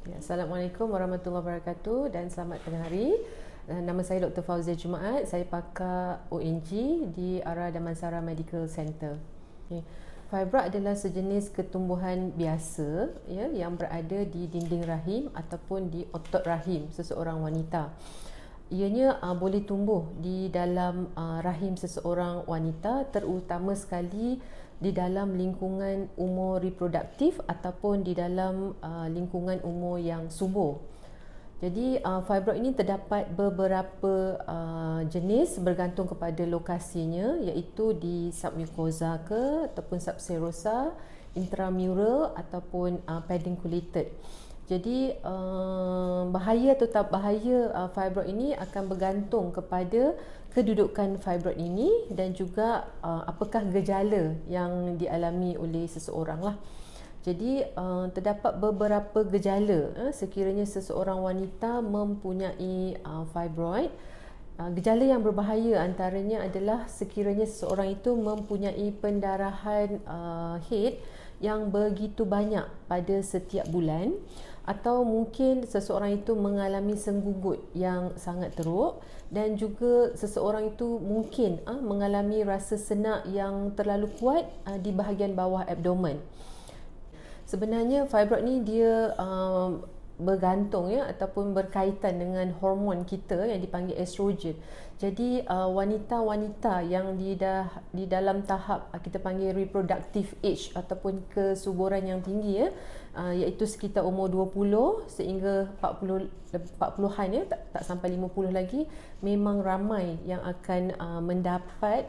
Ya, Assalamualaikum warahmatullahi wabarakatuh dan selamat tengah hari. Nama saya Dr. Fauzia Jumaat. Saya pakar ONG di Ara Damansara Medical Center. Okay. Fibroid adalah sejenis ketumbuhan biasa ya, yang berada di dinding rahim ataupun di otot rahim seseorang wanita. Ianya boleh tumbuh di dalam rahim seseorang wanita, terutama sekali di dalam lingkungan umur reproduktif ataupun di dalam lingkungan umur yang subur. Jadi fibroid ini terdapat beberapa jenis bergantung kepada lokasinya, iaitu di submucosa ke ataupun subserosa, intramural ataupun pedunculated. Jadi bahaya atau tak bahaya fibroid ini akan bergantung kepada kedudukan fibroid ini dan juga apakah gejala yang dialami oleh seseorang lah. Jadi terdapat beberapa gejala sekiranya seseorang wanita mempunyai fibroid. Gejala yang berbahaya antaranya adalah sekiranya seseorang itu mempunyai pendarahan head yang begitu banyak pada setiap bulan, atau mungkin seseorang itu mengalami senggugut yang sangat teruk, dan juga seseorang itu mungkin mengalami rasa senak yang terlalu kuat di bahagian bawah abdomen. Sebenarnya fibroid ni dia bergantung ya ataupun berkaitan dengan hormon kita yang dipanggil estrogen. Jadi wanita-wanita yang di dalam tahap kita panggil reproductive age ataupun kesuburan yang tinggi ya, iaitu sekitar umur 20 sehingga 40-an ya, tak sampai 50 lagi, memang ramai yang akan mendapat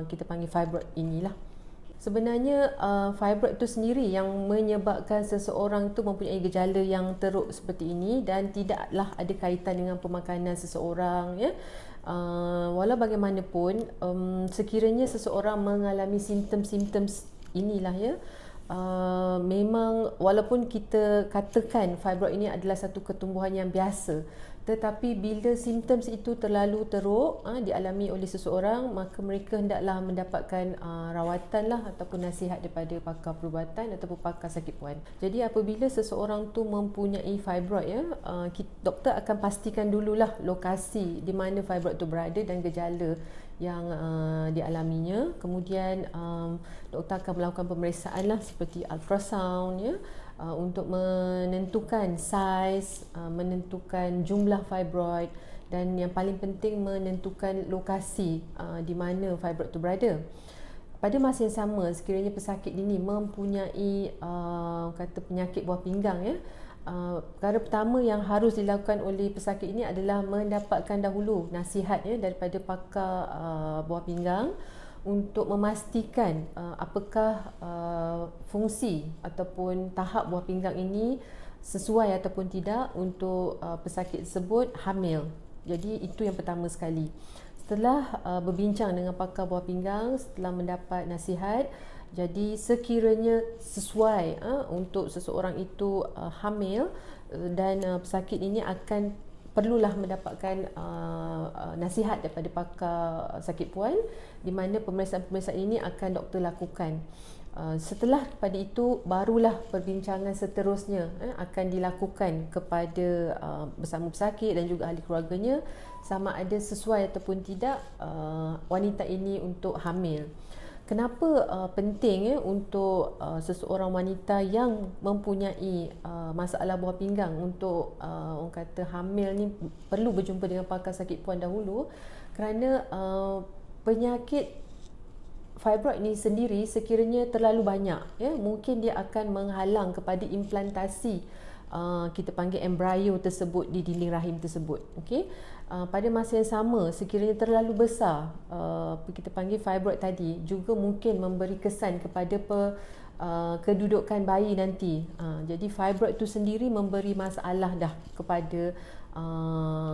kita panggil fibroid inilah. Sebenarnya fibroid itu sendiri yang menyebabkan seseorang itu mempunyai gejala yang teruk seperti ini, dan tidaklah ada kaitan dengan pemakanan seseorang ya. Walau bagaimanapun sekiranya seseorang mengalami simptom-simptom inilah ya, memang walaupun kita katakan fibroid ini adalah satu ketumbuhan yang biasa, tetapi bila simptom itu terlalu teruk dialami oleh seseorang, maka mereka hendaklah mendapatkan rawatan lah ataupun nasihat daripada pakar perubatan ataupun pakar sakit puan. Jadi apabila seseorang tu mempunyai fibroid ya, doktor akan pastikan dululah lokasi di mana fibroid tu berada dan gejala yang dialaminya. Kemudian doktor akan melakukan pemeriksaan lah seperti ultrasound ya, untuk menentukan saiz, menentukan jumlah fibroid, dan yang paling penting menentukan lokasi di mana fibroid itu berada. Pada masa yang sama, sekiranya pesakit ini mempunyai kata penyakit buah pinggang ya, perkara pertama yang harus dilakukan oleh pesakit ini adalah mendapatkan dahulu nasihat ya daripada pakar buah pinggang untuk memastikan apakah fungsi ataupun tahap buah pinggang ini sesuai ataupun tidak untuk pesakit tersebut hamil. Jadi itu yang pertama sekali. Setelah berbincang dengan pakar buah pinggang, setelah mendapat nasihat, jadi sekiranya sesuai untuk seseorang itu hamil, dan pesakit ini akan perlulah mendapatkan nasihat daripada pakar sakit puan, di mana pemeriksaan-pemeriksaan ini akan doktor lakukan. Setelah pada itu barulah perbincangan seterusnya akan dilakukan kepada bersama pesakit dan juga ahli keluarganya, sama ada sesuai ataupun tidak wanita ini untuk hamil. Kenapa penting untuk seseorang wanita yang mempunyai masalah buah pinggang untuk orang kata hamil ni perlu berjumpa dengan pakar sakit puan dahulu? Kerana penyakit fibroid ni sendiri sekiranya terlalu banyak ya, mungkin dia akan menghalang kepada implantasi kita panggil embrio tersebut di dinding rahim tersebut. Okey. Pada masa yang sama, sekiranya terlalu besar kita panggil fibroid tadi, juga mungkin memberi kesan kepada kedudukan bayi nanti. Jadi fibroid itu sendiri memberi masalah dah kepada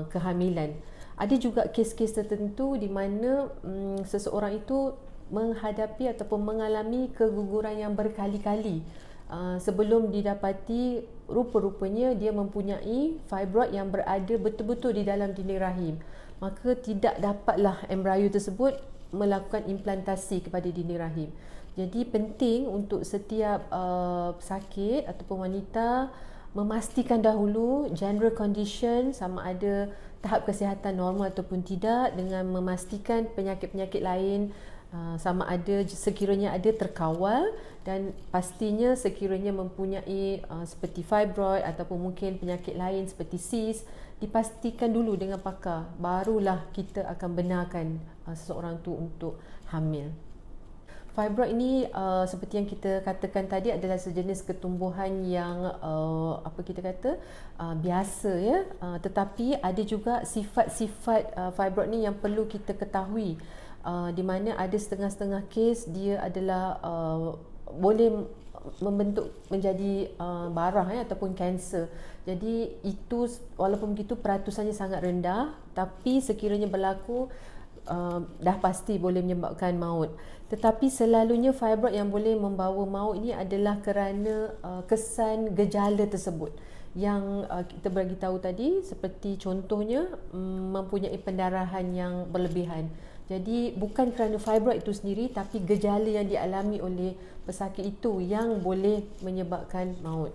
kehamilan. Ada juga kes-kes tertentu di mana seseorang itu menghadapi ataupun mengalami keguguran yang berkali-kali sebelum didapati rupa-rupanya dia mempunyai fibroid yang berada betul-betul di dalam dinding rahim. Maka tidak dapatlah embrio tersebut melakukan implantasi kepada dinding rahim. Jadi penting untuk setiap pesakit ataupun wanita memastikan dahulu general condition sama ada tahap kesihatan normal ataupun tidak, dengan memastikan penyakit-penyakit lain sama ada sekiranya ada terkawal, dan pastinya sekiranya mempunyai seperti fibroid ataupun mungkin penyakit lain seperti cyst, dipastikan dulu dengan pakar, barulah kita akan benarkan seseorang tu untuk hamil. Fibroid ini seperti yang kita katakan tadi adalah sejenis ketumbuhan yang biasa ya, tetapi ada juga sifat-sifat fibroid ni yang perlu kita ketahui, di mana ada setengah-setengah kes dia adalah boleh membentuk menjadi barah ataupun kanser. Jadi itu walaupun begitu peratusannya sangat rendah, tapi sekiranya berlaku dah pasti boleh menyebabkan maut. Tetapi selalunya fibroid yang boleh membawa maut ini adalah kerana kesan gejala tersebut yang kita bagi tahu tadi, seperti contohnya mempunyai pendarahan yang berlebihan. Jadi bukan kerana fibroid itu sendiri, tapi gejala yang dialami oleh pesakit itu yang boleh menyebabkan maut.